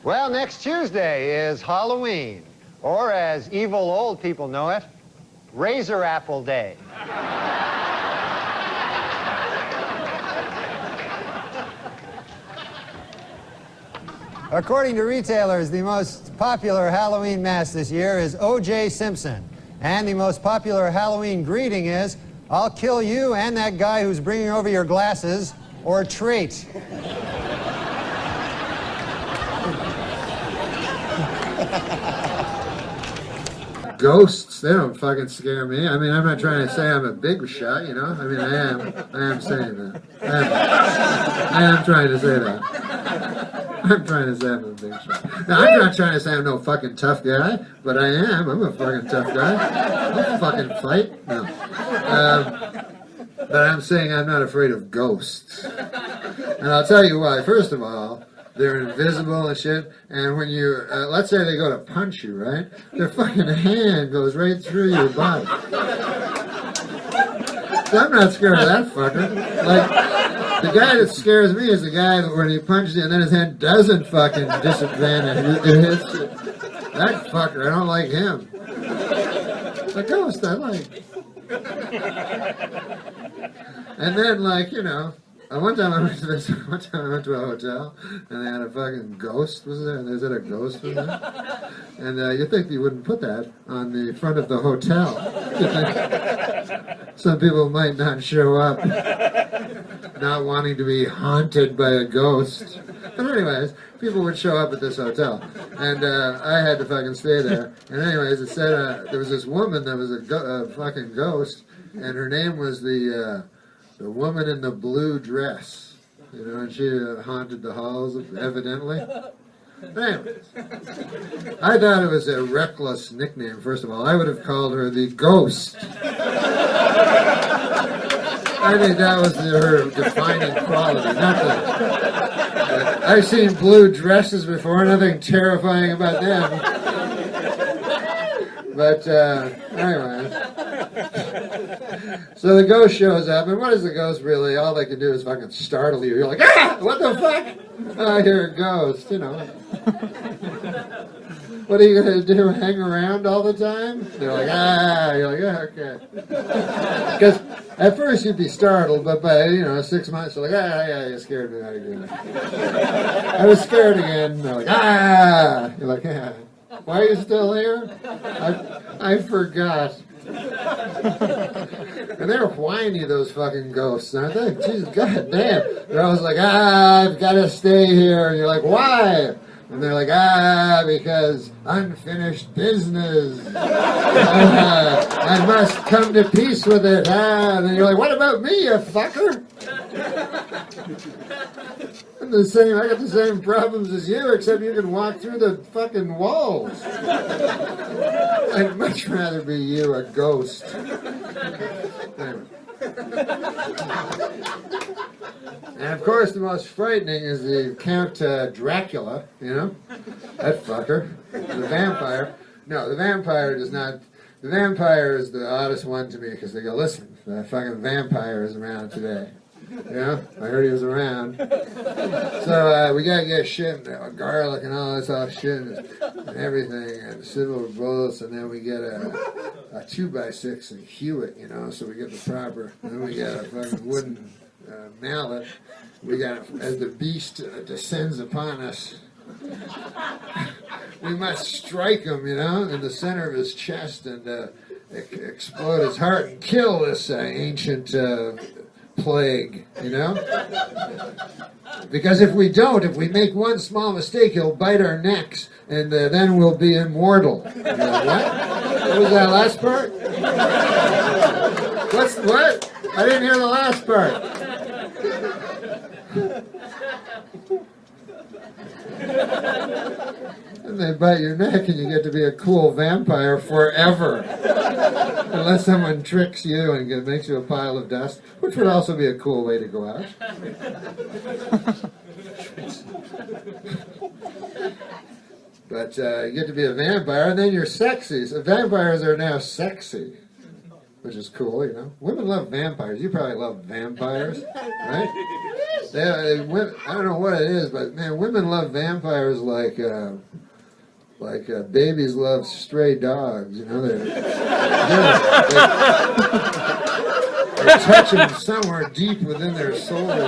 Well, next Tuesday is Halloween, or as evil old people know it, Razor Apple Day. According to retailers, the most popular Halloween mask this year is O.J. Simpson. And the most popular Halloween greeting is, "I'll kill you and that guy who's bringing over your glasses," or treat. Ghosts, they don't fucking scare me. I mean, I'm not trying to say I'm a big shot, you know? I mean, I am saying that. I am trying to say that. I'm trying to say I'm a big shot. Now, I'm not trying to say I'm no fucking tough guy, but I am. I'm a fucking tough guy. I'll fucking fight. No. But I'm saying I'm not afraid of ghosts. And I'll tell you why. First of all, they're invisible and shit, and when you, let's say they go to punch you, right? Their fucking hand goes right through your body. So I'm not scared of that fucker. Like, the guy that scares me is the guy that when he punches you and then his hand doesn't fucking disadvantage. It hits you. That fucker, I don't like him. The ghost, I like. And then, like, you know, one time I went to a hotel, and they had a fucking ghost, was there? Is it a ghost, was there? And you think you wouldn't put that on the front of the hotel. You think some people might not show up, not wanting to be haunted by a ghost. But anyways, people would show up at this hotel, and I had to fucking stay there. And anyways, it said there was this woman that was a fucking ghost, and her name was the woman in the blue dress, you know, and she haunted the halls, evidently. Anyways, I thought it was a reckless nickname, first of all. I would have called her the Ghost. I think that was her defining quality, not the... I've seen blue dresses before, nothing terrifying about them. But, anyways... So the ghost shows up, and what is the ghost really? All they can do is fucking startle you. You're like, ah! What the fuck? Oh, here it goes, you know. What are you going to do, hang around all the time? They're like, ah! You're like, yeah, okay. Because at first you'd be startled, but by, 6 months, you're like, ah, yeah, you scared me out again. I was scared again. They're like, ah! You're like, yeah. Why are you still here? I forgot. And they're whiny, those fucking ghosts, aren't they? Jesus, goddamn. They're always like, I've got to stay here. And you're like, why? And they're like, because unfinished business. I must come to peace with it. And then you're like, what about me, you fucker? I got the same problems as you, except you can walk through the fucking walls. I'd much rather be you, a ghost. Anyway. And of course, the most frightening is the Count Dracula, you know? That fucker. The vampire. No, the vampire does not... The vampire is the oddest one to me, because they go, listen, the fucking vampire is around today. You know, I heard he was around. So we gotta get shit, garlic and all this other shit and everything, and silver bullets, and then we get a 2x6 and hew it, you know, so we get the proper. Then we get a fucking wooden mallet. We got, as the beast descends upon us, we must strike him, you know, in the center of his chest and explode his heart and kill this ancient plague, you know? Because if we make one small mistake, he'll bite our necks, and then we'll be immortal. You know, what? What was that last part? What? I didn't hear the last part. And they bite your neck, and you get to be a cool vampire forever. Unless someone tricks you and makes you a pile of dust, which would also be a cool way to go out. But you get to be a vampire, and then you're sexy. So vampires are now sexy. which is cool, you know. Women love vampires. You probably love vampires, right? I don't know what it is, but man, women love vampires like babies love stray dogs. You know, they touch them somewhere deep within their souls. I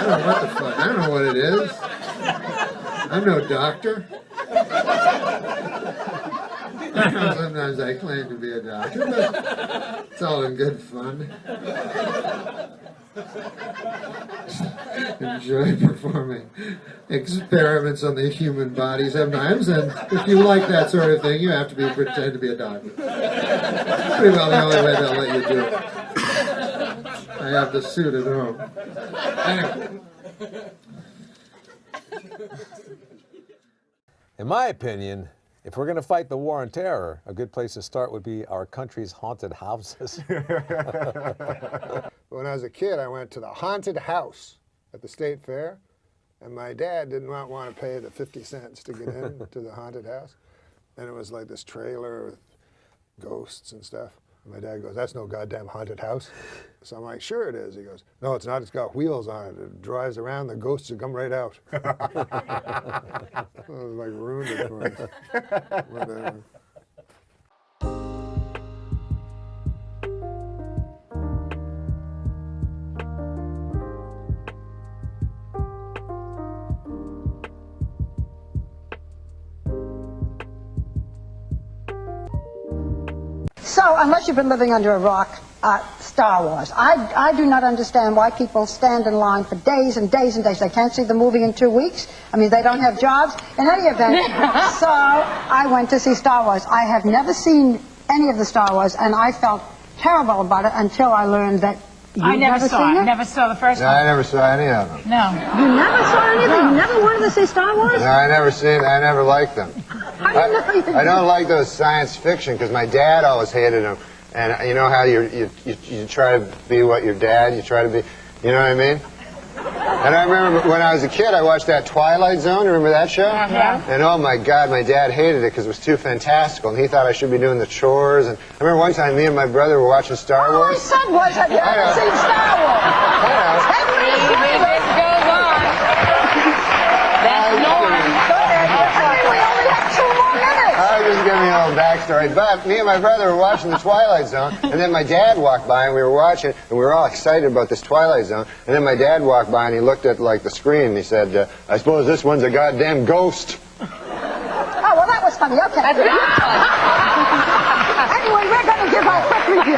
don't know what the fuck. I don't know what it is. I'm no doctor. Sometimes I claim to be a doctor, but it's all in good fun. Enjoy performing experiments on the human body sometimes, and if you like that sort of thing, you have to pretend to be a doctor. Pretty well the only way they'll let you do it. I have the suit at home. Anyway. In my opinion, if we're going to fight the war on terror, a good place to start would be our country's haunted houses. When I was a kid, I went to the haunted house at the state fair, and my dad did not want to pay the 50 cents to get in to the haunted house. And it was like this trailer with ghosts and stuff. And my dad goes, "That's no goddamn haunted house." So I'm like, "Sure it is." He goes, "No, it's not. It's got wheels on it. It drives around. The ghosts will come right out." It was like ruined it for us. Whatever. So, unless you've been living under a rock, Star Wars. I do not understand why people stand in line for days and days and days. They can't see the movie in 2 weeks. I mean, they don't have jobs. In any event, so I went to see Star Wars. I have never seen any of the Star Wars, and I felt terrible about it until I learned that I never saw it. Never saw the first one. I never saw any of them. No. You never saw anything? You never wanted to see Star Wars? No, I never liked them. How do you know you I don't like those science fiction because my dad always hated them. And you know how you try to be what your dad, you try to be, you know what I mean? And I remember when I was a kid, I watched that Twilight Zone. You remember that show? Uh-huh. And oh my God, my dad hated it because it was too fantastical, and he thought I should be doing the chores. And I remember one time, me and my brother were watching Star All I Wars. said was, have you ever seen Star Wars? That's Norm. We only have 2 more minutes. I was just giving you a little backstory. But me and my brother were watching the Twilight Zone, and then my dad walked by, and we were watching, and we were all excited about this Twilight Zone. And then my dad walked by, and he looked at like the screen, and he said, "I suppose this one's a goddamn ghost." Oh, well, that was funny. Okay. Anyway, we're going to give our quick review.